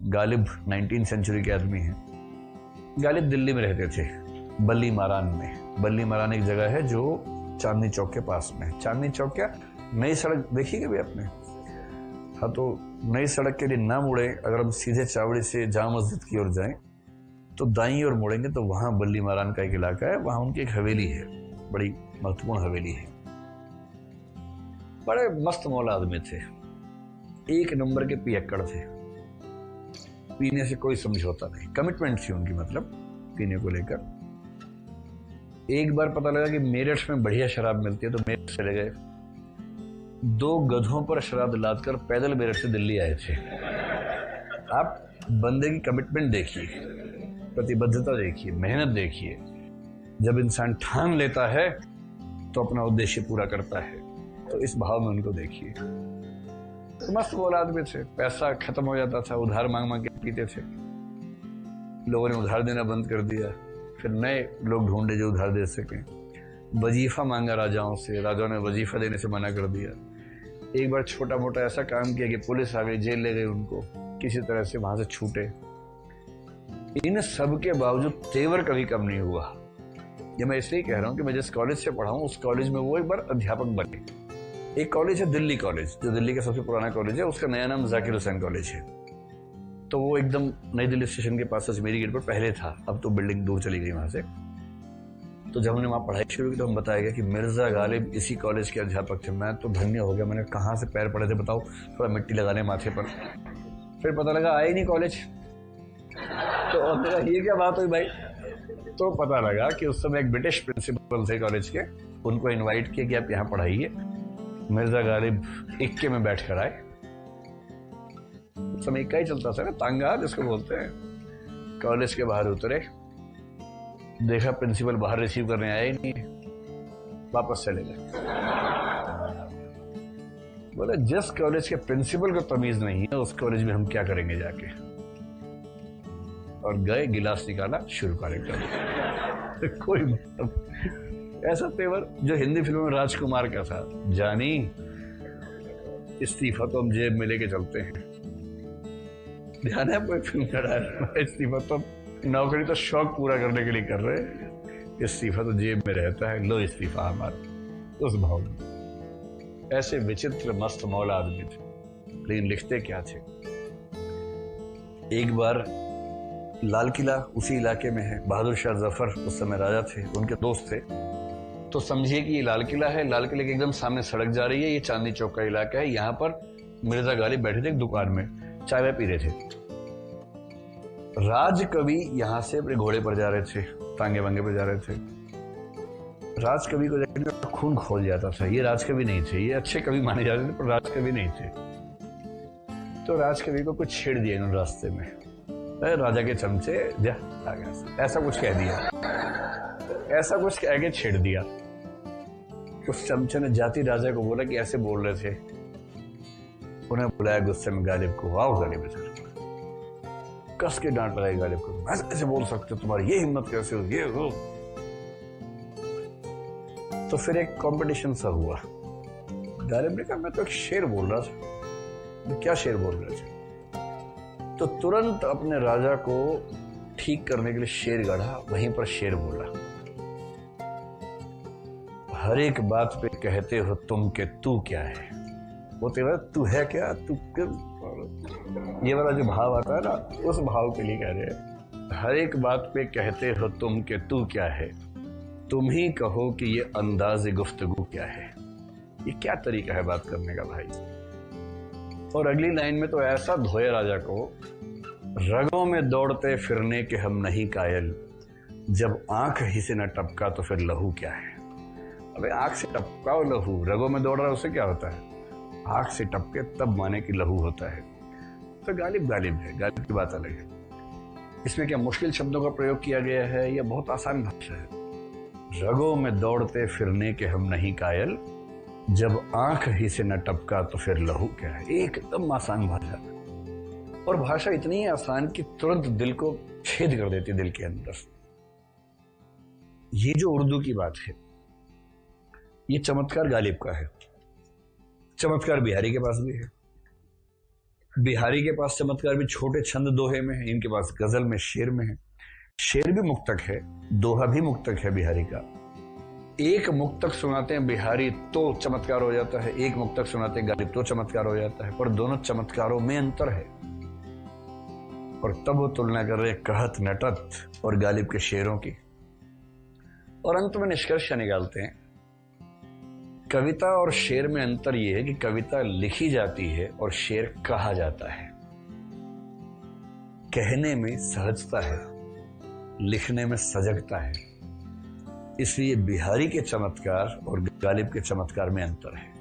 गालिब 19वीं सेंचुरी के आदमी हैं। गालिब दिल्ली में रहते थे, बल्ली मारान में। बल्ली मारान एक जगह है जो चांदनी चौक के पास में है। चांदनी चौक क्या, नई सड़क देखी कभी आपने? हाँ, तो नई सड़क के लिए ना मुड़े, अगर हम सीधे चावड़ी से जामा मस्जिद की ओर जाएं तो दाईं ओर मुड़ेंगे तो वहां बल्ली मारान का एक इलाका है। वहां उनकी एक हवेली है, बड़ी महत्वपूर्ण हवेली है। बड़े मस्त मौला आदमी थे, एक नंबर के पियक्कड़ थे, पीने से कोई समझौता नहीं, कमिटमेंट थी उनकी, मतलब पीने को लेकर। एक बार पता लगा कि मेरठ में बढ़िया शराब मिलती है तो मेरठ चले गए। 2 गधों पर शराब लादकर पैदल मेरठ से दिल्ली आए थे। आप बंदे की कमिटमेंट देखिए, प्रतिबद्धता देखिए, मेहनत देखिए। जब इंसान ठान लेता है तो अपना उद्देश्य पूरा करता है, तो इस भाव में उनको देखिए। तो मस्त बोल आदमी थे, पैसा खत्म हो जाता था, उधार मांग मांग के पीते थे। लोगों ने उधार देना बंद कर दिया, फिर नए लोग ढूंढे जो उधार दे सकें। वजीफा मांगा राजाओं से, राजाओं ने वजीफा देने से मना कर दिया। एक बार छोटा मोटा ऐसा काम किया कि पुलिस आ गई, जेल ले गई उनको, किसी तरह से वहां से छूटे। इन सब के बावजूद तेवर कभी कम नहीं हुआ। ये मैं इसलिए कह रहा हूँ कि मैं जिस कॉलेज से पढ़ा हूँ उस कॉलेज में वो एक बार अध्यापक बने। एक कॉलेज है दिल्ली कॉलेज, जो दिल्ली का सबसे पुराना कॉलेज है, उसका नया नाम जाकिर हुसैन कॉलेज है। तो वो एकदम नई दिल्ली स्टेशन के पास अजमेरी गेट पर पहले था, अब तो बिल्डिंग दूर चली गई वहां से। तो जब हमने वहाँ पढ़ाई शुरू की तो हम बताया गया कि मिर्जा गालिब इसी कॉलेज के अध्यापक थे। मैं तो धन्य हो गया, मैंने कहाँ से पैर पड़े थे बताओ, थोड़ा मिट्टी लगा ले माथे पर। फिर पता लगा आए नहीं कॉलेज, तो ये क्या बात हुई भाई? तो पता लगा कि उस समय एक ब्रिटिश प्रिंसिपल थे कॉलेज के, उनको इन्वाइट किया कि आप यहाँ पढ़ाइए। मिर्जा गालिब इक्के में बैठ कर आए। उस समय इक्का ही चलता था ना, तांगा जिसको बोलते हैं। कॉलेज के बाहर उतरे, देखा प्रिंसिपल बाहर रिसीव करने आया ही नहीं, वापस चले गए। बोले जिस कॉलेज के प्रिंसिपल को तमीज नहीं है उस कॉलेज में हम क्या करेंगे जाके। और गए, गिलास निकाला, शुरू कार्यक्रम। कोई मतलब ऐसा तेवर जो हिंदी फिल्म में राजकुमार का था, जानी इस्तीफा तो हम जेब में लेके चलते हैं। ध्यान है आपको फिल्म का डायलॉग, इस्तीफा तो नौकरी तो शौक पूरा करने के लिए कर रहे हैं, इस्तीफा तो जेब में रहता है, लो इस्तीफा हमारा। उस भाव में ऐसे विचित्र मस्त मौला आदमी थे, लेकिन लिखते क्या थे। एक बार लाल किला उसी इलाके में है, बहादुर शाह जफर उस समय राजा थे, उनके दोस्त थे। तो समझिए कि ये लाल किला है, लाल किले के एकदम सामने सड़क जा रही है, ये चांदनी चौक का इलाका है। यहाँ पर मिर्जा गालिब बैठे थे एक दुकान में, चाय वाय पी रहे थे। राज कवि यहाँ से अपने घोड़े पर जा रहे थे, तांगे वांगे पर जा रहे थे। राज कवि को देखकर खून खोल जाता था। ये राज कवि नहीं थे, ये अच्छे कवि माने जाते थे पर राज कवि नहीं थे। तो राज कवि को कुछ छेड़ दिया इन्होंने रास्ते में, राजा के चमचे जा आ गया, ऐसा कुछ कह दिया, ऐसा कुछ कह के छेड़ दिया। उस चमचे ने जाति राजा को बोला कि ऐसे बोल रहे थे। उन्हें बुलाया गुस्से में गालिब को, आओ गालिब इधर। कस के डांट लगाई गालिब को, ऐसे बोल सकते हो, तुम्हारी ये हिम्मत कैसे हो, ये हो। तो फिर एक कंपटीशन सा हुआ। गालिब ने कहा मैं तो एक शेर बोल रहा था। मैं क्या शेर बोल रहे थे? तो तुरंत अपने राजा को ठीक करने के लिए शेर गढ़ा, वहीं पर शेर बोला, हर एक बात पे कहते हो तुम के तू क्या है। वो तेरा तू है क्या, तू क्यों, ये वाला जो भाव आता है ना, उस भाव के लिए कह रहे हैं। हर एक बात पे कहते हो तुम के तू क्या है, तुम ही कहो कि ये अंदाज़ गुफ्तगू क्या है। ये क्या तरीका है बात करने का भाई। और अगली लाइन में तो ऐसा धोए राजा को, रगों में दौड़ते फिरने के हम नहीं कायल, जब आंख ही से न टपका तो फिर लहू क्या है। अबे आंख से टपका और लहू, रगों में दौड़ रहा है उससे क्या होता है? आंख से टपके तब माने कि लहू होता है। तो गालिब गालिब है, गालिब की बात अलग है। इसमें क्या मुश्किल शब्दों का प्रयोग किया गया है? यह बहुत आसान भाषा है। रगों में दौड़ते फिरने के हम नहीं कायल, जब आंख ही से न टपका तो फिर लहू क्या है। एकदम आसान भाषा, और भाषा इतनी आसान कि तुरंत दिल को छेद कर देती, दिल के अंदर। ये जो उर्दू की बात है, ये चमत्कार गालिब का है, चमत्कार बिहारी के पास भी है। बिहारी के पास चमत्कार भी छोटे छंद दोहे में है, इनके पास गजल में, शेर में है। शेर भी मुक्तक है, दोहा भी मुक्तक है बिहारी का। एक मुक्तक सुनाते हैं बिहारी तो चमत्कार हो जाता है, एक मुक्तक सुनाते हैं गालिब तो चमत्कार हो जाता है, पर दोनों चमत्कारों में अंतर है। और तब वो तुलना कर रहे कहत नटत और गालिब के शेरों की। और अंत में निष्कर्ष निकालते हैं, कविता और शेर में अंतर यह है कि कविता लिखी जाती है और शेर कहा जाता है। कहने में सहजता है, लिखने में सजगता है। इसलिए बिहारी के चमत्कार और गालिब के चमत्कार में अंतर है।